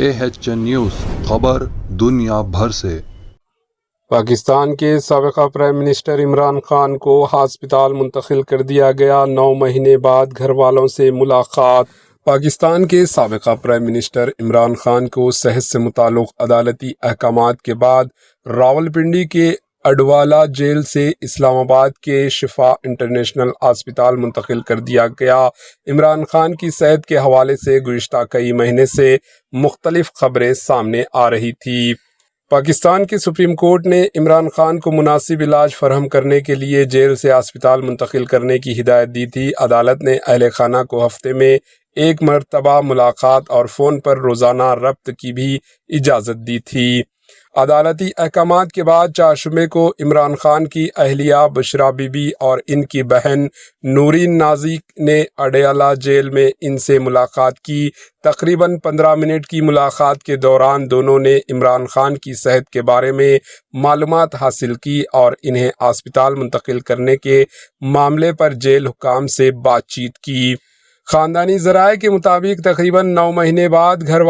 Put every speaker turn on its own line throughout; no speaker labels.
AHN news خبر دنیا بھر سے۔
پاکستان کے سابق پرائم منسٹر عمران خان کو ہسپتال منتقل کر دیا گیا، 9 مہینے بعد گھر والوں سے ملاقات۔ پاکستان کے سابق پرائم منسٹر عمران خان کو صحت سے متعلق عدالتی احکامات کے بعد راولپنڈی کے اڈوالہ جیل سے اسلام آباد کے شفا انٹرنیشنل ہسپتال منتقل کر دیا گیا۔ عمران خان کی صحت کے حوالے سے گزشتہ کئی مہینے سے مختلف خبریں سامنے آ رہی تھی۔ پاکستان کی سپریم کورٹ نے عمران خان کو مناسب علاج فراہم کرنے کے لیے جیل سے ہسپتال منتقل کرنے کی ہدایت دی تھی۔ عدالت نے اہل خانہ کو ہفتے میں 1 مرتبہ ملاقات اور فون پر روزانہ ربط کی بھی اجازت دی تھی۔ عدالتی احکامات کے بعد 4 شمبے کو عمران خان کی اہلیہ بشرا بی بی اور ان کی بہن نورین نازی نے اڈیالہ جیل میں ان سے ملاقات کی۔ تقریباً 15 منٹ کی ملاقات کے دوران دونوں نے عمران خان کی صحت کے بارے میں معلومات حاصل کی اور انہیں ہسپتال منتقل کرنے کے معاملے پر جیل حکام سے بات چیت کی۔ خاندانی ذرائع کے مطابق تقریباً 9 مہینے بعد گھر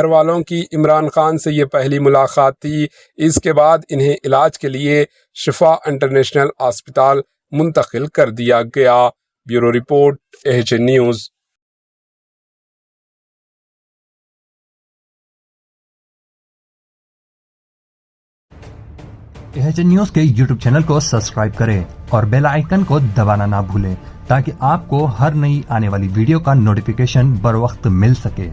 والوں کی عمران خان سے یہ پہلی ملاقات تھی۔ اس کے بعد انہیں علاج کے لیے شفا انٹرنیشنل ہسپتال منتقل کر دیا گیا۔ Bureau report AHN news.
AHN news کے YouTube چینل کو سبسکرائب کریں اور بیل آئیکن کو دبانا نہ بھولیں تاکہ آپ کو ہر نئی آنے والی ویڈیو کا نوٹیفیکیشن بر وقت مل سکے۔